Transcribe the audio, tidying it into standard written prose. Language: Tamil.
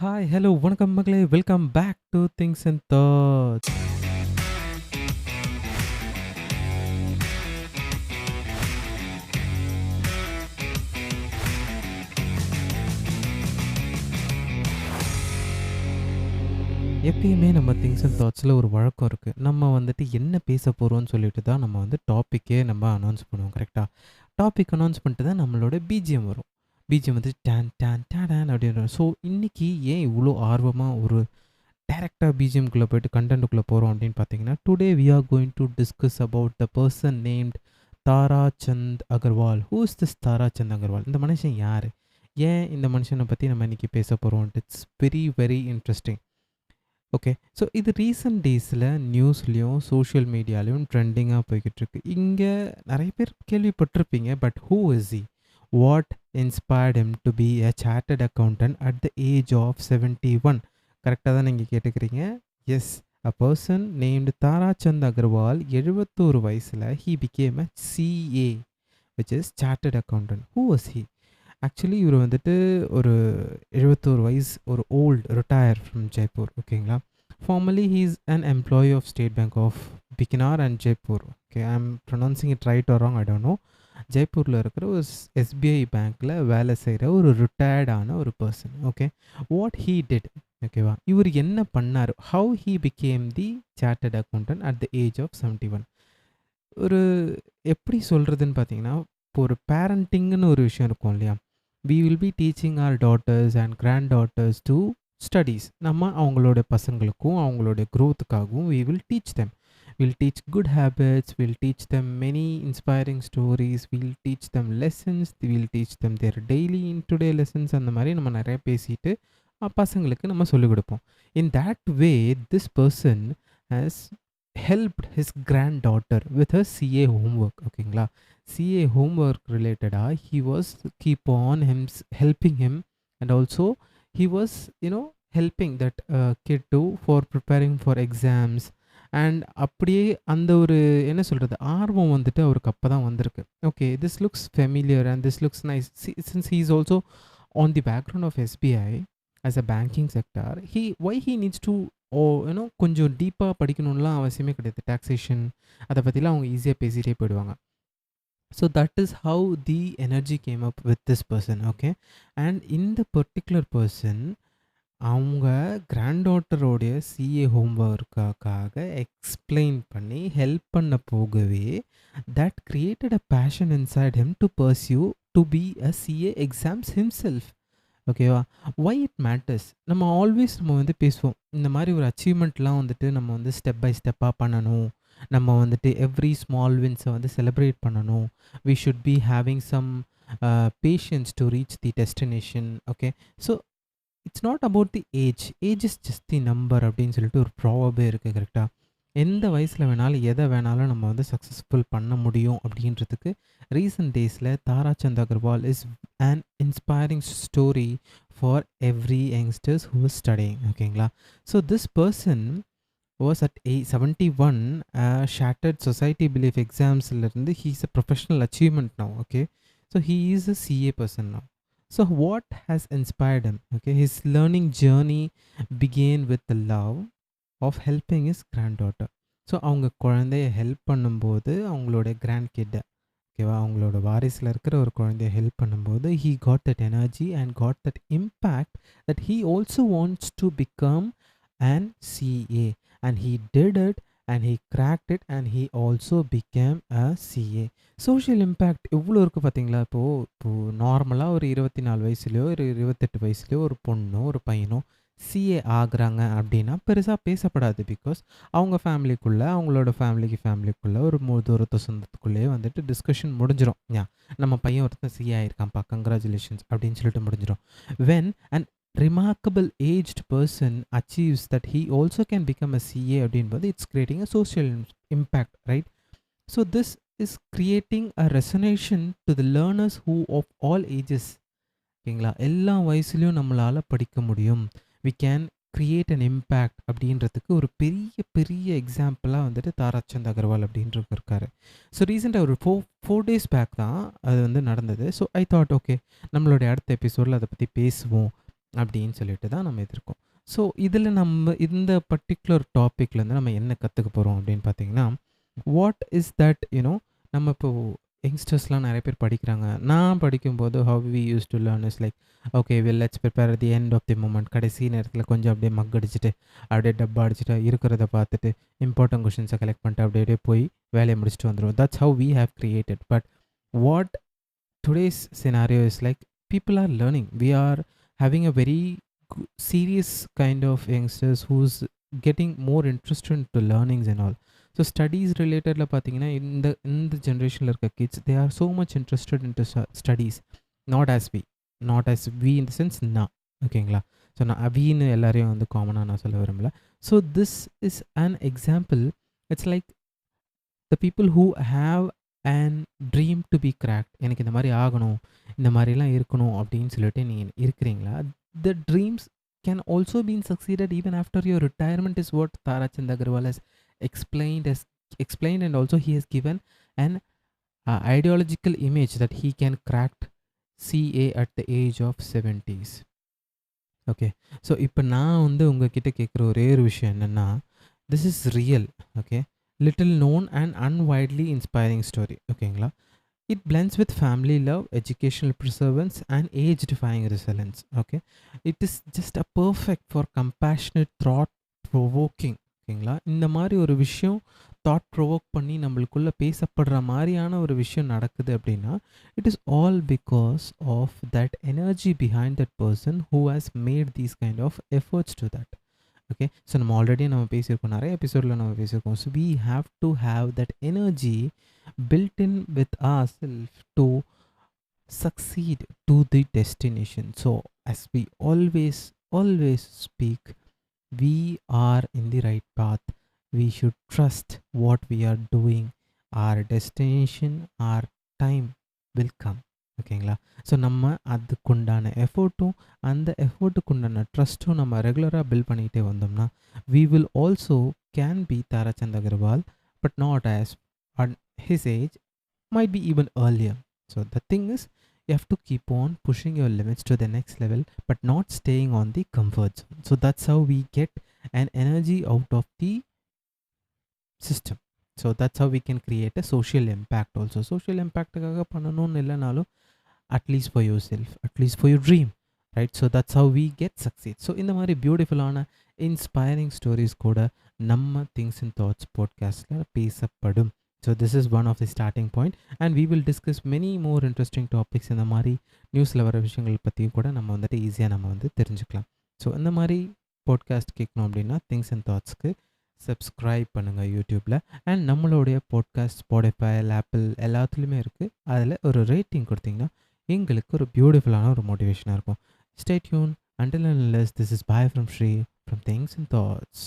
ஹாய், ஹலோ, வணக்கம் மக்களே! Welcome back to things and thoughts. எப்பயுமே நம்ம திங்ஸ் அண்ட் தாட்ஸில ஒரு வழக்கம் இருக்கு. நம்ம வந்துட்டு என்ன பேச போறோம்ன்னு சொல்லிட்டு தான் நம்ம வந்து டாப்பிக்கே நம்ம அனௌன்ஸ் பண்ணுவோம். கரெக்ட்டா? டாபிக் அனௌன்ஸ் பண்ணிட்டு தான் நம்மளோட பிஜிஎம் வரும். பிஜிஎம் வந்து டான் டான் டாடான் அப்படின்னு வரும். ஸோ, இன்னைக்கு ஏன் இவ்ளோ ஆர்வமா ஒரு டைரக்ட்டா பிஜிஎம்குள்ள போயிட்டு கன்டென்ட்க்குள்ள போறோம் அப்படின்னு பார்த்தீங்கன்னா, today we are going to discuss about the person named Tara Chand Agarwal. Who is this Tara Chand Agarwal? இந்த மனுஷன் யாரு? ஏன் இந்த மனுஷன பத்தி நம்ம இன்னைக்கு பேச போறோம்? It's very, very interesting. Okay. So இது ரீசென்ட் டேஸில நியூஸ்லயும், சோஷியல் மீடியாலயும் ட்ரெண்டிங்கா போய்க்கிட்டு இருக்கு. இங்க நெறைய பேர் கேள்விப்பட்டிருப்பீங்க. But who is he? What inspired him to be a chartered accountant at the age of 71? கரெக்ட்டா தான் நீங்க கேட்டுக்கிறீங்க. Yes. A person named Tara Chand Agarwal 71 வயசுல he became a CA which is chartered accountant. Who was he? Actually இவர் வந்துட்டு ஒரு 71 வயசு, ஒரு ஓல்ட் ரிட்டயர் ஃப்ரம் ஜெய்ப்பூர். ஓகேங்களா? Formally he is an employee of State Bank of Bikaner and Jaipur. Okay, I am pronouncing it right or wrong, I don't know. ஜெய்ப்பூரில் இருக்கிற ஒரு எஸ்பிஐ பேங்க்கில் வேலை செய்கிற ஒரு ரிட்டையர்டான ஒரு person. Okay, what he did? ஓகேவா, இவர் என்ன பண்ணார்? How he became the chartered accountant at the age of 71? ஒரு எப்படி சொல்கிறதுன்னு பார்த்தீங்கன்னா, இப்போ ஒரு பேரண்டிங்னு ஒரு விஷயம் இருக்கும் இல்லையா? We will be teaching our daughters and granddaughters to studies. நம்ம அவங்களோட பசங்களுக்கும் அவங்களோட க்ரோத்துக்காகவும் we will teach them. Will teach good habits, will teach them many inspiring stories, will teach them lessons, will teach them their daily in today lessons. அந்த மாதிரி நம்ம நிறைய பேசிட்டு பசங்களுக்கு நம்ம சொல்லிக் கொடுப்போம். In that way this person has helped his granddaughter with her CA homework. ஓகேங்களா? CA homework ரிலேட்டடா he was keep on him helping him, and also he was helping that kid too for preparing for exams. And அப்படியே அந்த ஒரு என்ன சொல்கிறது, ஆர்வம் வந்துட்டு அவருக்கு அப்போ தான் வந்திருக்கு. Okay, this looks familiar and this looks nice. Since he is also on the background of SBI as a banking sector, why he needs to கொஞ்சம் டீப்பாக படிக்கணும்லாம் அவசியமே கிடையாது. டாக்ஸேஷன் அதை பற்றிலாம் அவங்க ஈஸியாக பேசிகிட்டே போயிடுவாங்க. So that is how the energy came up with this person. Okay, and இந்த பர்டிகுலர் பர்சன் அவங்க கிராண்ட் டாட்டரோடைய சிஏ ஹோம்ஒர்க்காக எக்ஸ்பிளைன் பண்ணி ஹெல்ப் பண்ண போகவே that created a passion inside him to pursue to be a CA exams himself. ஓகேவா? Why it matters? நம்ம ஆல்வேஸ் நம்ம வந்து பேசுவோம், இந்த மாதிரி ஒரு அச்சீவ்மெண்ட்லாம் வந்துட்டு நம்ம வந்து ஸ்டெப் பை ஸ்டெப்பாக பண்ணணும். நம்ம வந்துட்டு எவ்ரி ஸ்மால் வின்ஸை வந்து செலிப்ரேட் பண்ணணும். We should be having some patience to reach the destination. Okay, so it's not about the age. Age is just the number அப்படின்னு சொல்லிட்டு ஒரு ப்ராவபே இருக்குது. கரெக்டாக? எந்த வயசில் வேணாலும் எதை வேணாலும் நம்ம வந்து சக்ஸஸ்ஃபுல் பண்ண முடியும் அப்படின்றதுக்கு ரீசெண்ட் டேஸில் Tara Chand Agarwal is an inspiring story for every youngsters who is studying. ஓகேங்களா? So this person was at 71 shattered society belief examsலேருந்து he is a professional achievement now. Okay, so he is a CA person now. So what has inspired him? Okay, his learning journey began with the love of helping his granddaughter. So அவங்க குழந்தைய ஹெல்ப் பண்ணும்போது அவங்களோட கிராண்ட் கிட்ட, ஓகேவா, அவங்களோட வாரிசில் இருக்கிற ஒரு குழந்தைய ஹெல்ப் பண்ணும்போது he got that energy and got that impact that he also wants to become an CA, and he did it and he cracked it and he also became a CA. Social impact எவ்வளோ இருக்குது பார்த்தீங்களா? இப்போது நார்மலாக ஒரு 24 வயசுலையோ ஒரு 28 வயசுலையோ ஒரு பொண்ணோ ஒரு பையனோ சிஏ ஆகுறாங்க அப்படின்னா பெருசாக பேசப்படாது. பிகாஸ் அவங்க ஃபேமிலிக்குள்ளே, அவங்களோட ஃபேமிலிக்குள்ளே ஒரு தூரத்து சொந்தத்துக்குள்ளேயே வந்துட்டு டிஸ்கஷன் முடிஞ்சிடும். நம்ம பையன் ஒருத்தன் சிஏ ஆயிருக்கான்ப்பா, கங்க்ராச்சுலேஷன்ஸ் அப்படின்னு சொல்லிட்டு முடிஞ்சிடும். When and remarkable aged person achieves that he also can become a CA அப்படின்போது it's creating a social impact, right? So this is creating a resonation to the learners who of all ages. ஓகேங்களா? எல்லா வயசுலையும் நம்மளால் படிக்க முடியும். we can create an impact அப்படின்றதுக்கு ஒரு பெரிய பெரிய எக்ஸாம்பிளாக வந்துட்டு தாரா சந்த் அகர்வால் அப்படின்றது இருக்காரு. ஸோ ரீசெண்டாக ஒரு 4 days பேக் தான் அது வந்து நடந்தது. ஸோ ஐ தாட் ஓகே, நம்மளுடைய அடுத்த எபிசோடில் அதை பற்றி பேசுவோம் அப்படின்னு சொல்லிட்டு தான் நம்ம இது இருக்கோம். ஸோ இதில் நம்ம இந்த பர்ட்டிகுலர் டாப்பிக்லேருந்து நம்ம என்ன கற்றுக்க போகிறோம் அப்படின்னு பார்த்தீங்கன்னா, வாட் இஸ் தட் நம்ம இப்போ யங்ஸ்டர்ஸ்லாம் நிறைய பேர் படிக்கிறாங்க. நான் படிக்கும்போது how we use to learn is like okay will let's prepare the end of the moment. கடைசி நேரத்தில் கொஞ்சம் அப்படியே மக் அடிச்சுட்டு அப்படியே டப்பா அடிச்சுட்டு இருக்கிறத பார்த்துட்டு இம்பார்ட்டன்ட் கொஷின்ஸை கலெக்ட் பண்ணிட்டு அப்படியே அப்படியே போய் வேலையை முடிச்சுட்டு வந்துடுவோம். That's how we have created. But what today's scenario is like people are learning. We are having a very serious kind of youngsters who's getting more interested into learnings and all. So studies related la pathina in the generation la irukka kids, they are so much interested into studies, not as we in the sense na okayங்களா. ஸோ நான் அவின்னு எல்லாரையும் வந்து காமனாக நான் சொல்ல விரும்பல. So this is an example. It's like the people who have and dream to be cracked. எனக்கு இந்த மாதிரி ஆகணும், இந்த மாதிரிலாம் இருக்கணும் அப்படின்னு சொல்லிட்டு நீங்கள் இருக்கிறீங்களா? The dreams can also been succeeded even after your retirement is what Tarachand Agarwal has explained and also he has given an ideological image that he can crack CA at the age of 70s. Okay. So இப்போ நான் வந்து உங்ககிட்ட கேட்குற ஒரே ஒரு விஷயம் என்னென்னா, this is real. Okay. Little known and unwidely inspiring story. ஓகேங்களா. It blends with family love, educational perseverance and age defying resilience. Okay. It is just a perfect for compassionate thought provoking. ஓகேங்களா. இந்த மாதிரி ஒரு விஷயம் தாட் ப்ரொவோக் பண்ணி நம்மளுக்குள்ளே பேசப்படுற மாதிரியான ஒரு விஷயம் நடக்குது அப்படின்னா, it is all because of that energy behind that person who has made these kind of efforts to that. Okay. So நம்ம ஆல்ரெடி நம்ம பேசியிருக்கோம், நிறைய எபிசோடில் நம்ம பேசியிருக்கோம். So we have to have that energy built in with ourselves to succeed to the destination. So as we always speak, we are in the right path. We should trust what we are doing. Our destination, our time will come. ஓகேங்களா. ஸோ நம்ம அதுக்குண்டான எஃபோர்ட்டும் அந்த எஃபோர்ட்டுக்குண்டான ட்ரஸ்ட்டும் நம்ம ரெகுலராக பில்ட் பண்ணிக்கிட்டே வந்தோம்னா, we will also can be தாராச்சந்த் Agarwal, but not as at his age, might be even earlier. So the thing is, you have to keep on pushing your limits to the next level, but not staying on the comfort zone. So that's how we get an energy out of the system. So that's how we can create a social impact also. Social impact kaga pananonu illanalo, at least for yourself, at least for your dream, right? So that's how we get succeed. So in the mari beautiful ana inspiring stories koda namma things and thoughts podcast la pesapadum. So this is one of the starting point, and we will discuss many more interesting topics in the mari newsல வர விஷயங்கள் பற்றி கூட நம்ம வந்துட்டு ஈஸியாக நம்ம வந்து தெரிஞ்சுக்கலாம். ஸோ இந்த மாதிரி பாட்காஸ்ட் கேட்கணும் அப்படின்னா திங்ஸ் அண்ட் தாட்ஸ்க்கு சப்ஸ்கிரைப் பண்ணுங்கள் யூடியூப்பில். அண்ட் நம்மளுடைய பாட்காஸ்ட் ஸ்பாட்டிஃபை, ஆப்பிள் எல்லாத்துலேயுமே இருக்குது. அதில் ஒரு ரேட்டிங் கொடுத்தீங்கன்னா எங்களுக்கு ஒரு பியூட்டிஃபுல்லான ஒரு மோட்டிவேஷனாக இருக்கும். Stay tune. Until and unless, this is bye from Shri from Things and Thoughts.